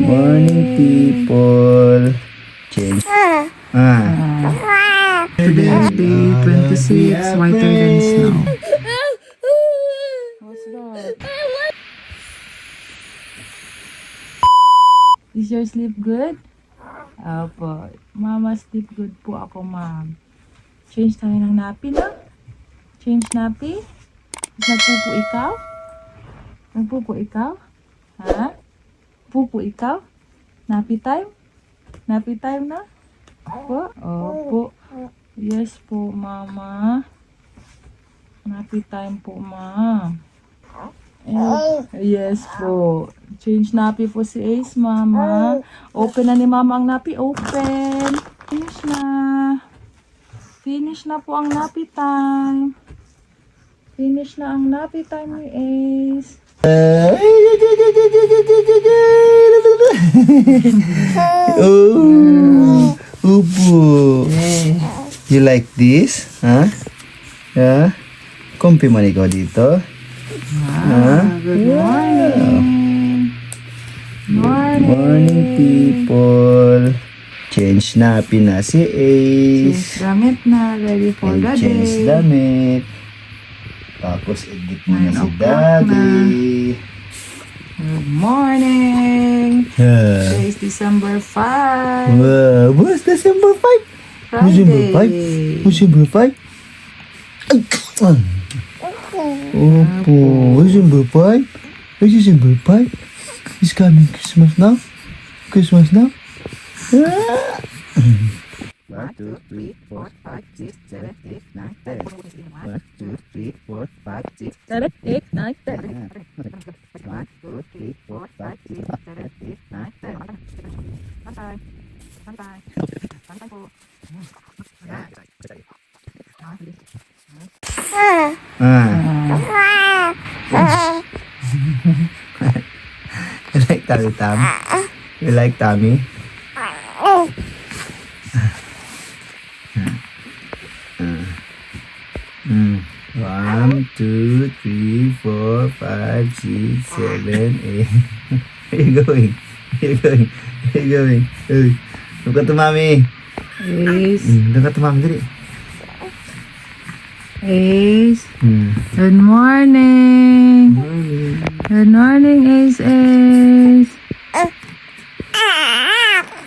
Morning, people. Change. Today is day 26, whiter than snow. What's that? Is your sleep good? Opo. Mama, sleep good po ako, ma'am. Change tayo ng nappy, no? Change nappy? Nagpupo ikaw? Nagpupo ikaw? Ha? Pupo ikaw? Nappy time? Nappy time na? Opo? Opo. Yes po, mama. Nappy time po, ma'am. Yes po. Change nappy po si Ace, mama. Open na ni mama ang nappy. Open. Finish na. Finish na po ang nappy time. Finish na ang nappy time ni Ace. Oh, upo. You like this? Huh? Yeah? Comfy man ikaw dito? Good morning. Morning, people. Change nappy na si Ace. Change damit na. Ready for the Change day. damit. Tapos edit mo na 9 si o'clock Daddy. Good morning. Today is December 5. Wow, what's December 5? Friday. December 5? December 5? Ay! Opo, December 5? December 5? Is coming Christmas now? Christmas now? 1, 2, 3, 4, 5, 6, 7, 8, 9, 10. 1, 2, 3, 4, 5, 6, 7, 8, 9, 10. 1, 2, 3, 4, 5, 6, 7, 8, 9, 10. Bye-bye. Bye-bye. Bye-bye po. You like tummy, Tom? You like tummy? One, two, three, 4, 5, 6, 7, 8. Where you going? Where you going? Where you going? Hey, look at the mommy. Ace. Look at the mommy, dali. Ace. Good morning. Morning. Good morning, Ace. Ace.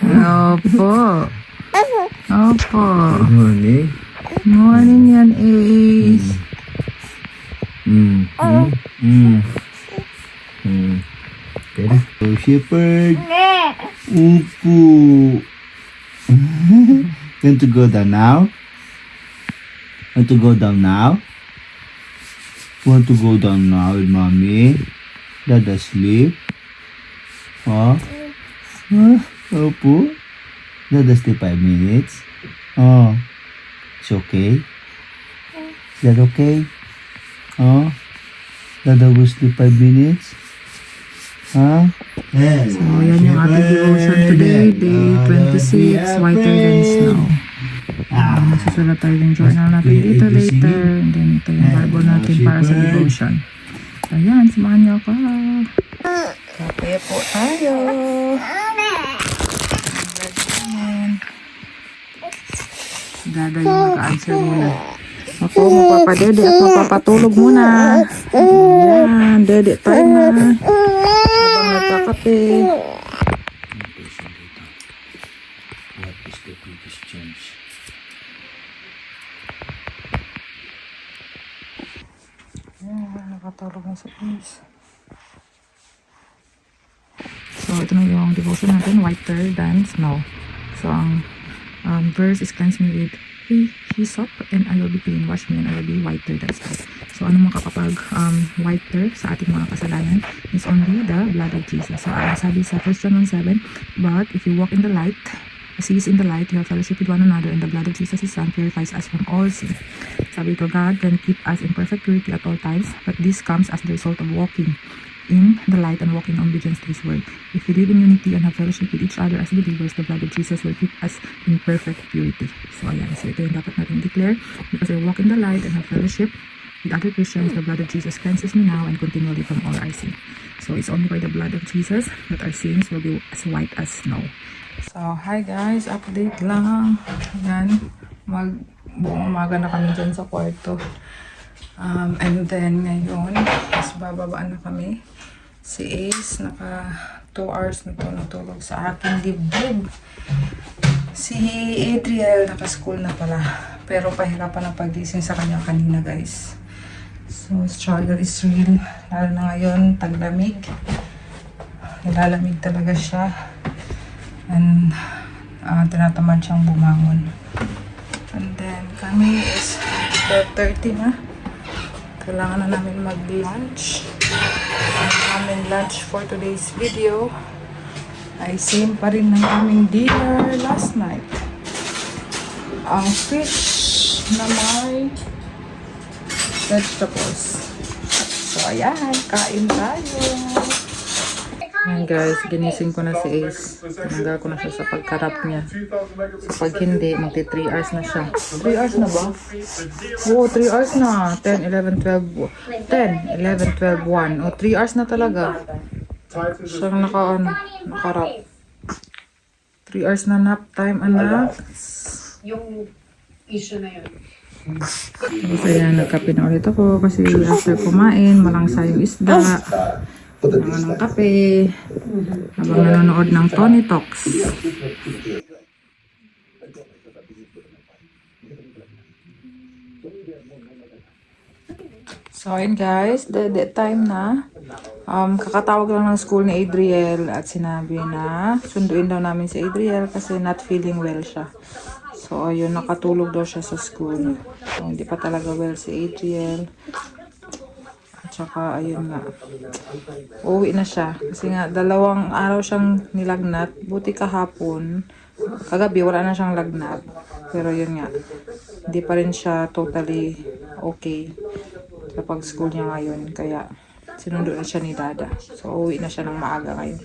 Opo. Opo. Good morning. Morning yan, Ace. Okay na. Oh, shepherd. Upo. Want to go down now? Want to go down now? Want to go down now with mommy? Dada sleep? Oh? Opo. Dada sleep 5 minutes? Oh. It's okay? Is that okay? Oh? Dada will sleep 5 minutes? Huh? So, yan yung ating devotion today, day 26, whiter than snow. Masusulat tayo yung journal natin dito later. And then ito yung Bible natin para sa devotion. So, yan, samahan niyo ako. Kape po tayo. Dada yung mag-answer muna. Ako, magpapadede at magpapatulog muna. Ayan, dede time na. Habang nagkakape. What is the biggest change? Ayan, nakatulog na sa place. So, ito na yung devotion natin, whiter than snow. So, ang verse is cleanse me with hyssop and I will be clean, wash me and I will be whiter than snow. So, ano makakapag whiter sa ating mga kasalanan is only the blood of Jesus. So, sabi sa 1 John 1:7, but if you walk in the light, as He is in the light, you have fellowship with one another, and the blood of Jesus His Son purifies us from all sin. Sabi ko, God can keep us in perfect purity at all times, but this comes as the result of walking in the light and walking in obedience to His word. If we live in unity and have fellowship with each other as believers, the blood of Jesus will keep us in perfect purity. So, ayan. So, ito yung dapat natin declare. Because we walk in the light and have fellowship with other Christians, the blood of Jesus cleanses me now and continually from all our sin. So it's only by the blood of Jesus that our sins will be as white as snow. So, hi guys, update lang. Yan, buong umaga na kami dyan sa kwarto. And then ngayon, mas bababa na kami. Si Ace, naka 2 hours na to natulog sa aking dibdib. Si Adriel, naka-school na pala. Pero pahirapan ang paggising sa kanya kanina, guys. So, struggle is real. Lalo na ngayon, taglamig. Nilalamig talaga siya. And, tinatamad siyang bumangon. And then, kami is 12:30 na. Kailangan na namin mag-lunch. Ang aming lunch for today's video ay same pa rin ng aming dinner last night. Ang fish na may vegetables. So, ayan. Kain tayo. Ayan guys, ginising ko na si Ace. Tinanggal ko na siya sa pagkarap niya. So, pag hindi, magti 3 hours na siya. 3 hours na ba? Oo, 3 hours na. 10, 11, 12, 10, 11, 12, 1. O, 3 hours na talaga. So, nakarap. 3 hours na nap time, anak. Yung issue na yun. So, ayan, nagkape na ulit ako kasi after kumain, malangsa yung isda. Naman ng kape. Habang nanonood ng Tony Talks. So, ayun guys, the time na. Kakatawag lang ng school ni Adriel at sinabi na sunduin daw namin si Adriel kasi not feeling well siya. So, ayun, nakatulog daw siya sa school. So, hindi pa talaga well si Adriel. At saka, ayun nga. Uuwi na siya. Kasi nga, 2 araw siyang nilagnat. Buti kahapon. Kagabi, wala na siyang lagnat. Pero yun nga, hindi pa rin siya totally okay sa pag-school niya ngayon. Kaya, sinundo na siya ni Dada. So, uuwi na siya ng maaga ngayon.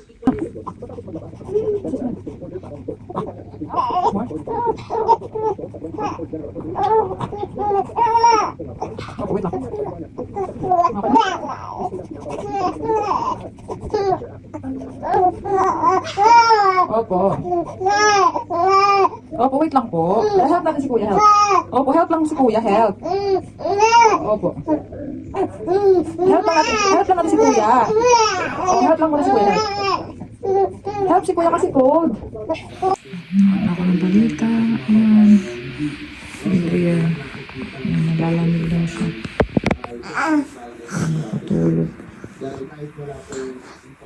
Oh, wait lang. Opo. Opo, wait lang po. Help natin si Kuya, help. Opo, help lang si Kuya, help. Opo. Help lang natin si Kuya. Opo, help lang muna si Kuya, help. Help si Kuya kasi cold. Ako ng balita. Ayan. Adriel. Ayan, nalalamig daw siya. Nakatulog.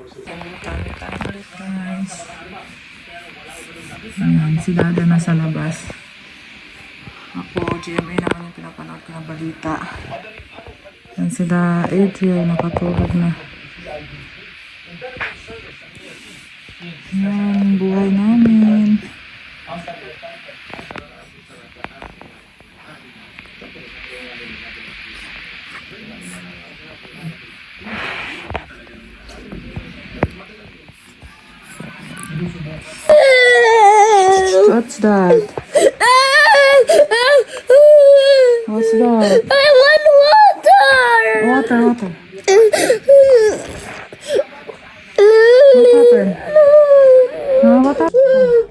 Tayo ulit guys. Ayan, si Dada nasa labas. Ako, GMA naman yung pinapanood ko ng balita. Ayan sila Adriel, nakatulog na. Ayan, buhay namin. What's that? What's that? I want water. Water. What happened? Huh? What happened?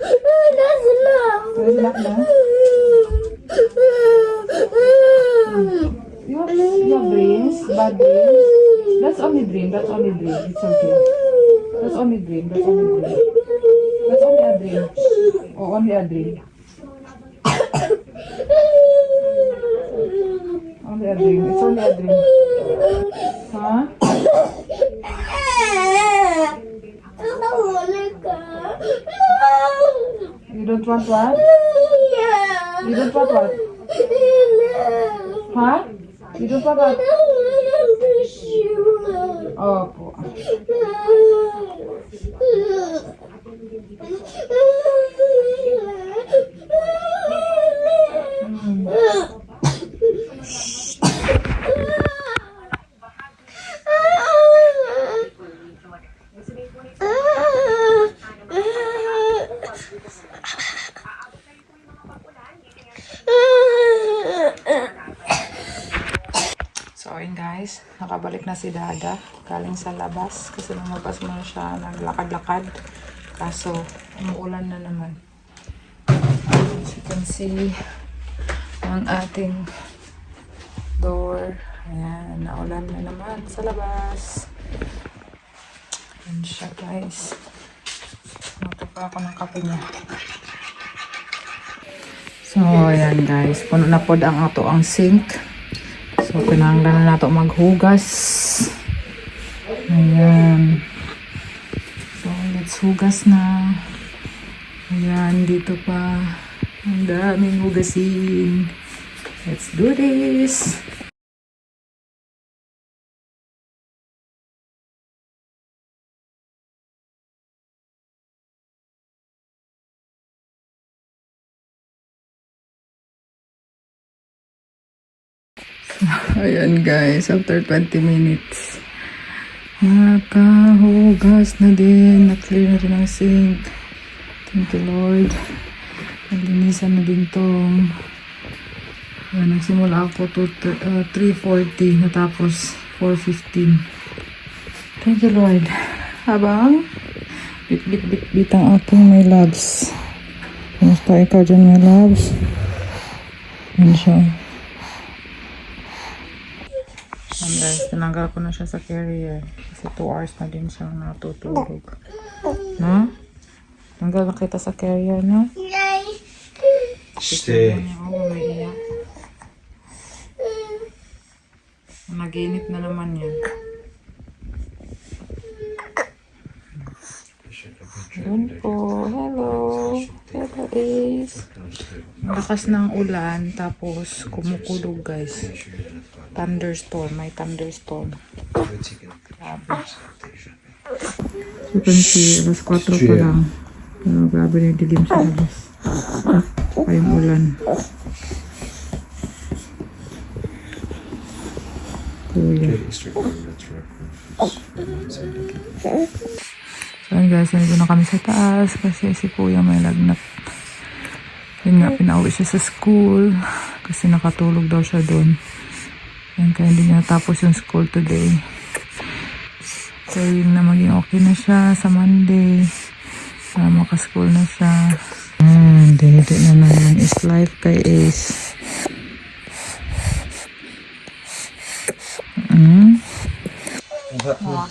That's enough. Is that enough? You have dreams? Bad dreams? That's only dream. It's okay. That's only dream. That's only a dream. Oh, only a dream. Only a dream. It's only a dream. Huh? You don't want what? Yeah. You don't want what? Huh? You don't want what? Opo. nakabalik na si Dada galing sa labas kasi lumabas muna siya, naglakad-lakad. Kaso, umuulan na naman. As you can see, ang ating door. Ayan, naulan na naman sa labas. Ayan siya, guys. Nato pa ako ng kape niya. So, ayan guys. Puno na po ang ato ang sink. So, pinahanglan na nato maghugas. Ayan. So, let's hugas na. Ayan, dito pa. Ang daming hugasin. Let's do this. Ayan guys, after 20 minutes. Nakahugas na din. Na-clear na rin ang sink. Thank you Lord. Naglinisan na din tong. Ayan, nagsimula ako to 3:40. Natapos 4:15. Thank you Lord. Habang bit ang aking my loves. Kamusta ikaw dyan my loves? Ayan siya. And guys, tinanggal ko na siya sa carrier. Kasi 2 hours na din siyang natutulog. No? Tanggal na kita sa carrier, no? Stay. Naginip na naman yan. Doon po. Hello. Hello, Ace. Lakas ng ulan. Tapos, kumukulog, guys. Thunderstorm. May thunderstorm. Grabe. You can see, alas 4 pa lang. Pero grabe na yung dilim sa labas. Pa yung ulan. Kuya. So guys, nandito na kami sa taas kasi si Kuya may lagnat. Yun nga, pinauwi siya sa school kasi nakatulog daw siya doon. Yan, kaya hindi niya natapos yung school today. So yun na, maging okay na siya sa Monday. Maka-school na siya. Dinito na naman is life kay Ace.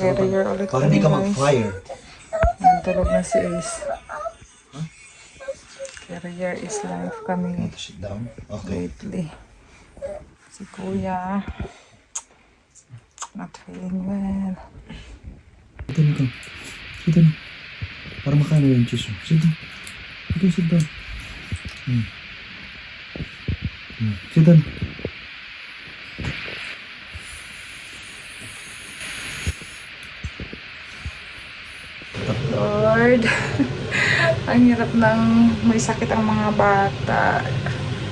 Carrier ulit Para hindi ka kami, guys. mag-fire. Tulog na si Ace. Carrier is life kami Sit down. Okay. lately. Si Kuya not feeling well. Sit down ka. Sit down. Para makain mo yung cheese mo. Sit down. Okay, sit down. Sit down. Lord, ang hirap ng may sakit ang mga bata.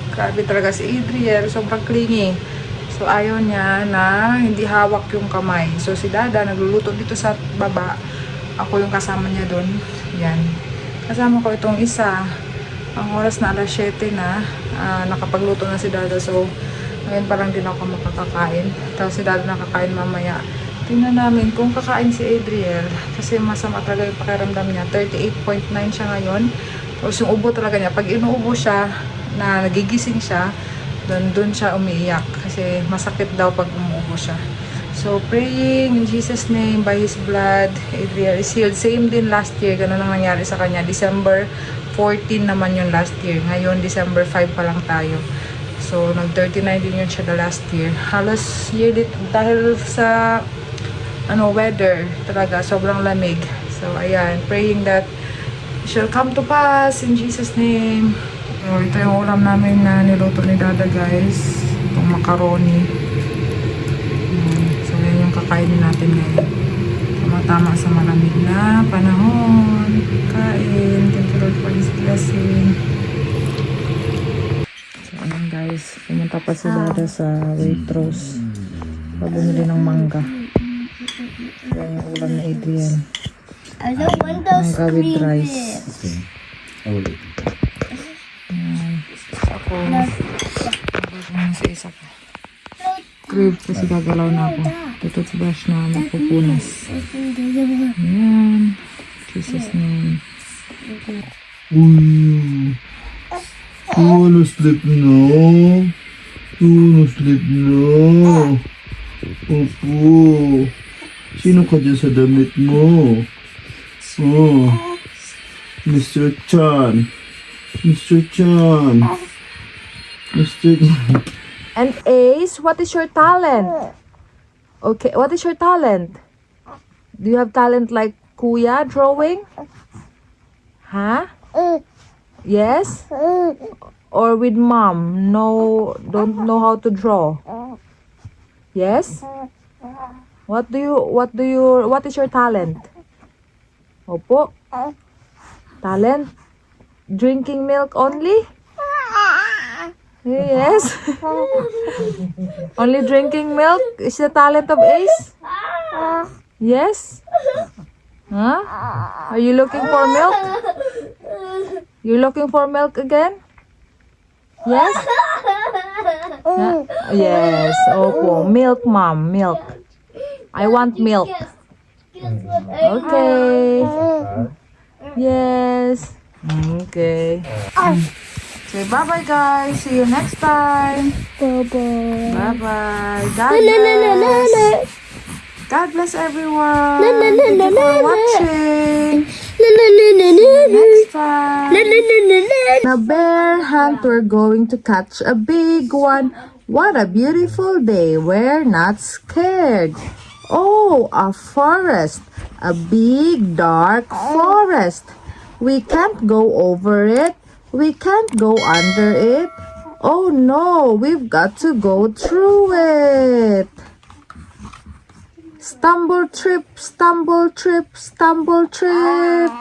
Grabe talaga si Adriel, sobrang clingy. So ayaw niya na hindi hawak yung kamay. So si Dada nagluluto dito sa baba. Ako yung kasama niya doon. Yan. Kasama ko itong isa. Ang oras na alas 7 na. Nakapagluto na si Dada. So ngayon parang din ako makakakain. Tapos si Dada nakakain mamaya. Tingnan namin kung kakain si Adriel. Kasi masama talaga yung pakiramdam niya. 38.9 siya ngayon. Tapos yung ubo talaga niya. Pag inuubo siya, na nagigising siya, doon siya umiiyak. Kasi masakit daw pag umuubo siya. So, praying in Jesus' name, by His blood, Adriel is healed. Same din last year. Ganun ang nangyari sa kanya. December 14 naman yung last year. Ngayon, December 5 pa lang tayo. So, nag-39 din yun siya the last year. Halos year dit dahil sa weather talaga, sobrang lamig. So, ayan, praying that it shall come to pass in Jesus' name. So, ito yung ulam namin na niluto ni Dada, guys. Itong macaroni. So, yan yung kakainin natin ngayon. Tama-tama sa malamig na panahon. Kain. Thank you Lord for His blessing. So, ayan guys. Pumunta pa si Dada sa Waitrose. Pabumili ng mangga. Yan yung ulam ni Adriel. I don't want those Mangga with cream rice. bits. Okay. I will eat. Ako. Ako sa isa pa. crib kasi gagalaw na ako. Tututbrush na magpupunas. Ayan. Jesus name. Uy. You wanna sleep now? You wanna sleep now? Opo. Sino ka dyan sa damit mo? Oh. Mr. Chan. Mr. Chan. Mr. Chan. And Ace, what is your talent? Okay, what is your talent? Do you have talent like Kuya drawing? Huh? Yes? Or with mom? No, don't know how to draw. Yes? What is your talent? Opo. Talent? Drinking milk only? Yes. Only drinking milk is the talent of Ace? Yes? Huh? Are you looking for milk? You looking for milk again? Yes? Huh? Yes. Opo. Milk, mom. Milk. I want milk. Okay. Yes. Okay. Say bye-bye, guys. See you next time. Bye-bye. Bye-bye. God bless. God bless everyone. Thank you for watching. Next time. The bear hunter going to catch a big one. What a beautiful day. We're not scared. Oh, a forest. A big dark forest. We can't go over it. We can't go under it. Oh no, we've got to go through it. Stumble, trip, stumble, trip, stumble, trip.